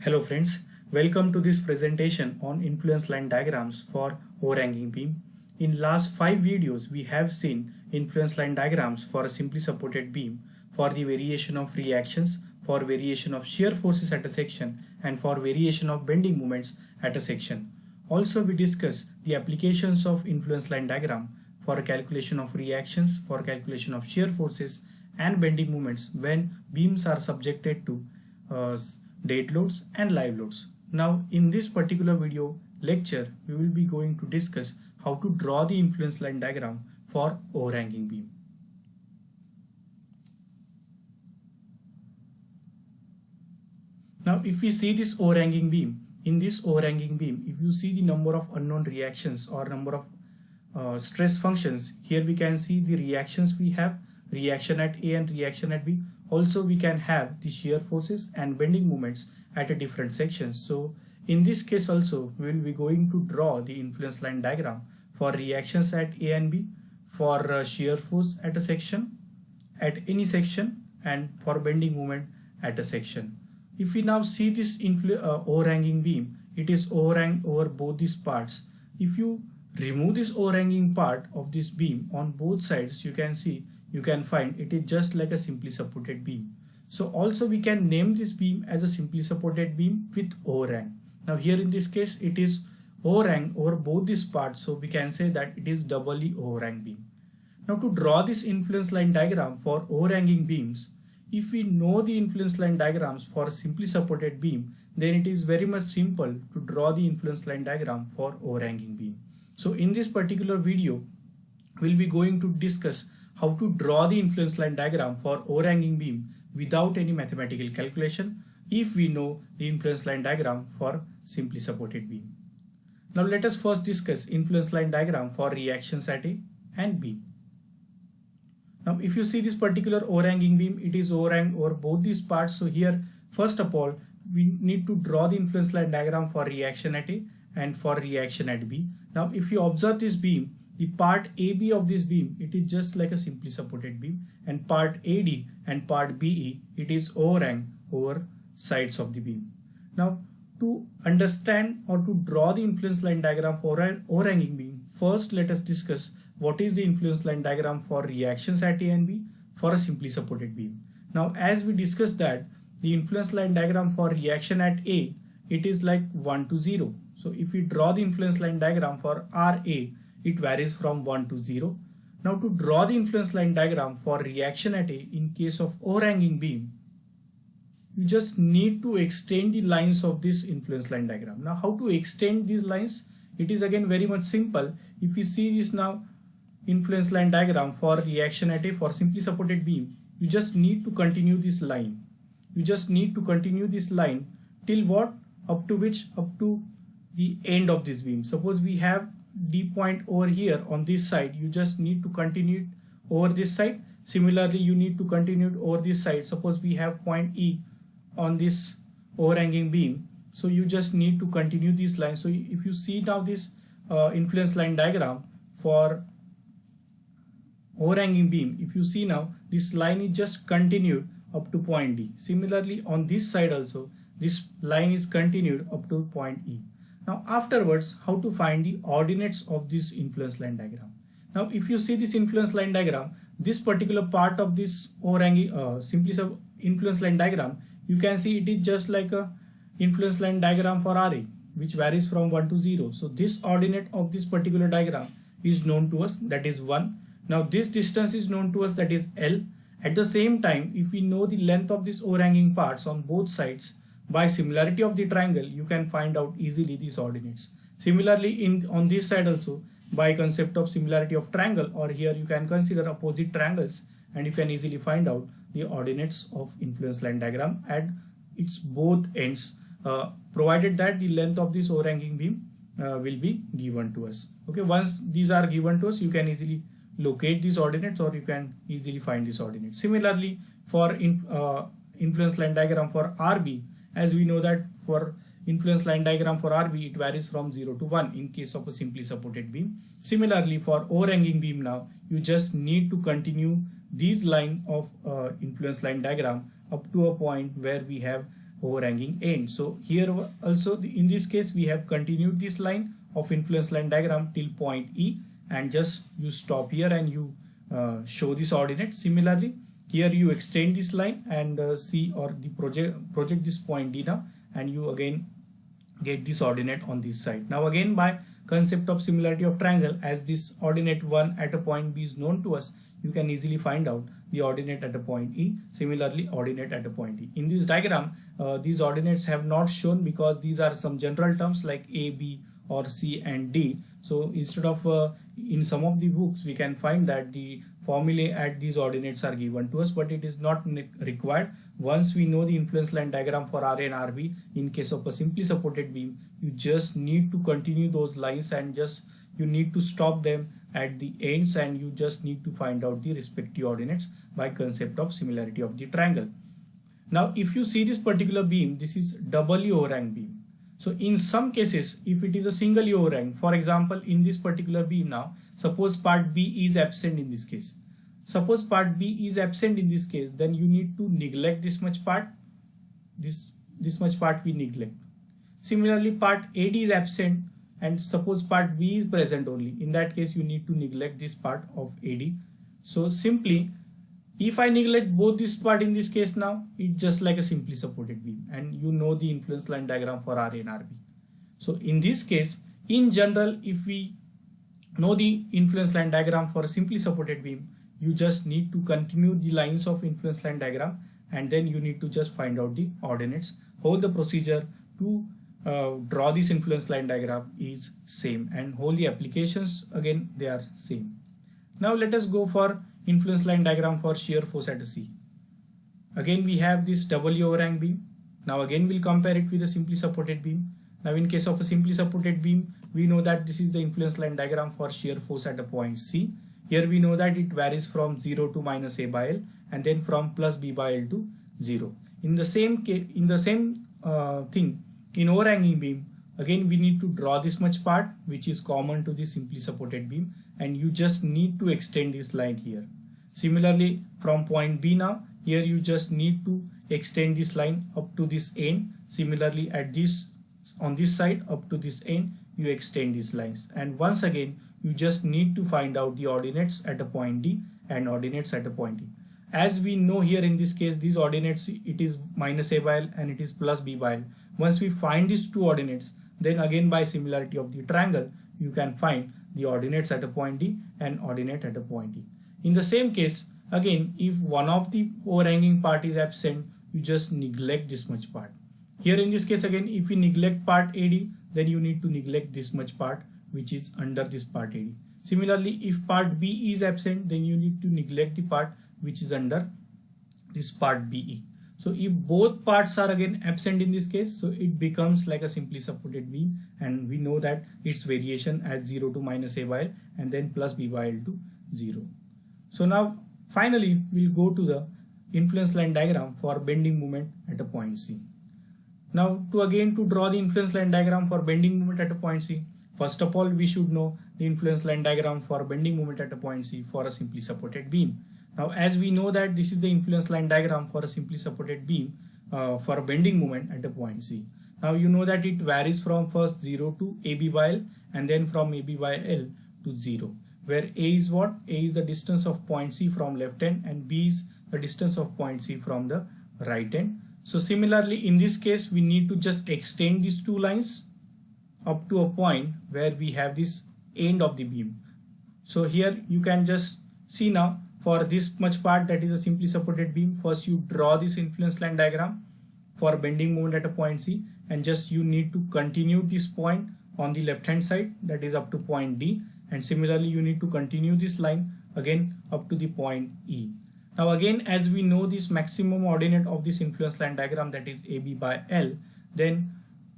Hello friends, welcome to this presentation on influence line diagrams for overhanging beam. In last 5 videos we have seen influence line diagrams for a simply supported beam, for the variation of reactions, for variation of shear forces at a section, and for variation of bending moments at a section. Also we discuss the applications of influence line diagram for calculation of reactions, for calculation of shear forces and bending moments when beams are subjected to dead loads and live loads. Now in this particular video lecture we will be going to discuss how to draw the influence line diagram for overhanging beam. Now if we see this overhanging beam, in this overhanging beam, if you see the number of unknown reactions or number of stress functions, here we can see the reactions we have, reaction at A and reaction at B. Also we can have the shear forces and bending moments at a different sections. So in this case also we will be going to draw the influence line diagram for reactions at A and B, for shear force at a section, at any section, and for bending moment at a section. If we now see this overhanging beam, it is overhang over both these parts. If you remove this overhanging part of this beam on both sides, you can find it is just like a simply supported beam. So also we can name this beam as a simply supported beam with overhang. Now here in this case it is overhang over both these parts, so we can say that it is doubly overhang beam. Now to draw this influence line diagram for overhanging beams, if we know the influence line diagrams for a simply supported beam, then it is very much simple to draw the influence line diagram for overhanging beam. So in this particular video we'll be going to discuss how to draw the influence line diagram for overhanging beam without any mathematical calculation if we know the influence line diagram for simply supported beam. Now let us first discuss influence line diagram for reactions at A and B. Now if you see this particular overhanging beam, it is overhang over both these parts. So here first of all we need to draw the influence line diagram for reaction at A and for reaction at B. Now if you observe this beam, the part AB of this beam, it is just like a simply supported beam, and part AD and part BE, it is overhang over sides of the beam. Now to understand or to draw the influence line diagram for an overhanging beam, first let us discuss what is the influence line diagram for reactions at A and B for a simply supported beam. Now as we discussed that the influence line diagram for reaction at A, it is like 1 to 0. So if we draw the influence line diagram for RA, it varies from 1 to 0. Now to draw the influence line diagram for reaction at A in case of overhanging beam, you just need to extend the lines of this influence line diagram. Now how to extend these lines? It is again very much simple. If we see this now influence line diagram for reaction at A for simply supported beam, you just need to continue this line. You just need to continue this line till what? Up to the end of this beam. Suppose we have D point over here on this side, you just need to continue it over this side. Similarly, you need to continue it over this side. Suppose we have point E on this overhanging beam, so you just need to continue this line. So if you see now this influence line diagram for overhanging beam, if you see now this line is just continued up to point D. Similarly on this side also this line is continued up to point E. Now afterwards, how to find the ordinates of this influence line diagram? Now if you see this influence line diagram, this particular part of this overhanging influence line diagram, you can see it is just like a influence line diagram for RA, which varies from 1 to 0. So this ordinate of this particular diagram is known to us, that is 1. Now this distance is known to us, that is L. At the same time, if we know the length of this overhanging parts on both sides, by similarity of the triangle, you can find out easily these ordinates. Similarly, on this side also, by concept of similarity of triangle, or here you can consider opposite triangles, and you can easily find out the ordinates of influence line diagram at its both ends, provided that the length of this overhanging beam will be given to us. Okay, once these are given to us, you can easily locate these ordinates, or you can easily find these ordinates. Similarly, for influence line diagram for RB, as we know that for influence line diagram for RB, it varies from 0 to 1 in case of a simply supported beam. Similarly, for overhanging beam now, you just need to continue these line of influence line diagram up to a point where we have overhanging end. So here also in this case we have continued this line of influence line diagram till point E, and just you stop here and you show this ordinate. Similarly here you extend this line and see or the project this point D now, and you again get this ordinate on this side. Now again, by concept of similarity of triangle, as this ordinate 1 at a point B is known to us, you can easily find out the ordinate at a point E. Similarly, ordinate at a point E. In this diagram, these ordinates have not shown because these are some general terms like A, B or C and D. So instead of in some of the books we can find that the formulae at these ordinates are given to us, but it is not required. Once we know the influence line diagram for RA and RB, in case of a simply supported beam, you just need to continue those lines and just you need to stop them at the ends, and you just need to find out the respective ordinates by concept of similarity of the triangle. Now if you see this particular beam, this is doubly overhang beam. So in some cases, if it is a singly overhang, for example in this particular beam now, suppose part B is absent in this case. Suppose part B is absent in this case, then you need to neglect this much part. This much part we neglect. Similarly, part AD is absent and suppose part B is present only. In that case, you need to neglect this part of AD. So simply, if I neglect both this part in this case now, it's just like a simply supported beam, and you know the influence line diagram for RA and RB. So in this case, in general, if we know the influence line diagram for a simply supported beam, you just need to continue the lines of influence line diagram, and then you need to just find out the ordinates. Whole the procedure to draw this influence line diagram is same, and whole the applications again they are same. Now let us go for influence line diagram for shear force at a C. Again we have this doubly overhang beam. Now again we'll compare it with a simply supported beam. Now in case of a simply supported beam, we know that this is the influence line diagram for shear force at a point C. Here we know that it varies from 0 to minus A by L, and then from plus B by L to 0. In the same case, thing in overhanging beam, again we need to draw this much part which is common to the simply supported beam, and you just need to extend this line here. Similarly from point B now, here you just need to extend this line up to this end. Similarly at this on this side up to this end, you extend these lines, and once again you just need to find out the ordinates at a point D and ordinates at a point E. As we know here in this case, these ordinates, it is minus A by L and it is plus B by L. Once we find these two ordinates, then again by similarity of the triangle, you can find the ordinates at a point D and ordinate at a point E. In the same case, again, if one of the overhanging part is absent, you just neglect this much part. Here in this case again, if we neglect part AD, then you need to neglect this much part which is under this part AD. Similarly, if part B is absent, then you need to neglect the part which is under this part BE. So if both parts are again absent in this case, so it becomes like a simply supported beam, and we know that its variation at 0 to minus A by L and then plus B by L to 0. So now finally we'll go to the influence line diagram for bending moment at a point C. Now to draw the influence line diagram for bending moment at a point C, first of all we should know the influence line diagram for bending moment at a point C for a simply supported beam. Now as we know that this is the influence line diagram for a simply supported beam for a bending moment at a point C. Now you know that it varies from first 0 to AB by L and then from AB by L to 0, where A is what? A is the distance of point C from left end and B is the distance of point C from the right end. So similarly in this case we need to just extend these two lines up to a point where we have this end of the beam. So here you can just see now, for this much part that is a simply supported beam, first you draw this influence line diagram for bending moment at a point C, and just you need to continue this point on the left hand side, that is up to point D, and similarly you need to continue this line again up to the point E. Now again, as we know this maximum ordinate of this influence line diagram, that is AB by L, then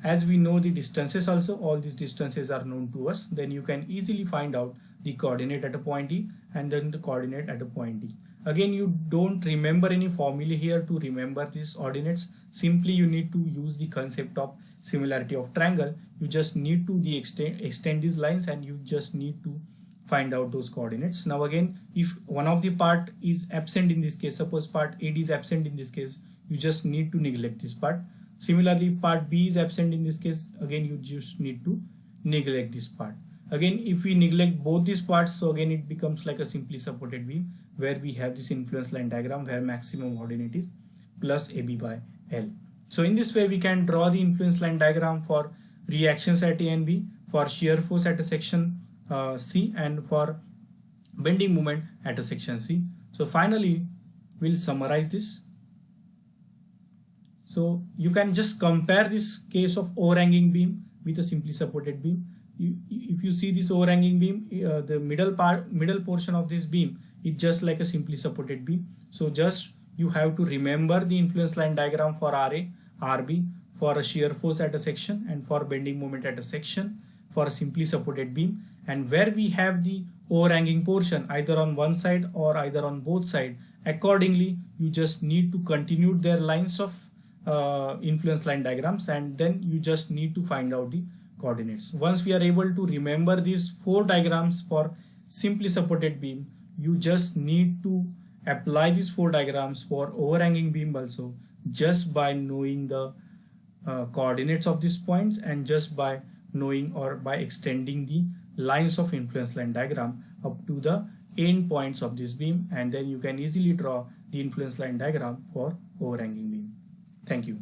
as we know the distances also, all these distances are known to us, then you can easily find out the coordinate at a point E and then the coordinate at a point D. Again, you don't remember any formula here to remember these ordinates. Simply you need to use the concept of similarity of triangle. You just need to extend these lines and you just need to find out those coordinates. Now again, if one of the part is absent in this case, suppose part AD is absent in this case, you just need to neglect this part. Similarly, part B is absent in this case. Again, you just need to neglect this part. Again, if we neglect both these parts, so again it becomes like a simply supported beam where we have this influence line diagram where maximum ordinate is plus AB by L. So in this way we can draw the influence line diagram for reactions at A and B, for shear force at a section C, and for bending moment at a section C. So finally we'll summarize this. So you can just compare this case of overhanging beam with a simply supported beam. If you see this overhanging beam, the middle portion of this beam is just like a simply supported beam. So just you have to remember the influence line diagram for RA, RB, for a shear force at a section, and for bending moment at a section for a simply supported beam. And where we have the overhanging portion either on one side or either on both sides, accordingly you just need to continue their lines of influence line diagrams, and then you just need to find out the coordinates. Once we are able to remember these 4 diagrams for simply supported beam, you just need to apply these 4 diagrams for overhanging beam also, just by knowing the coordinates of these points and just by knowing or by extending the lines of influence line diagram up to the end points of this beam, and then you can easily draw the influence line diagram for overhanging beam. Thank you.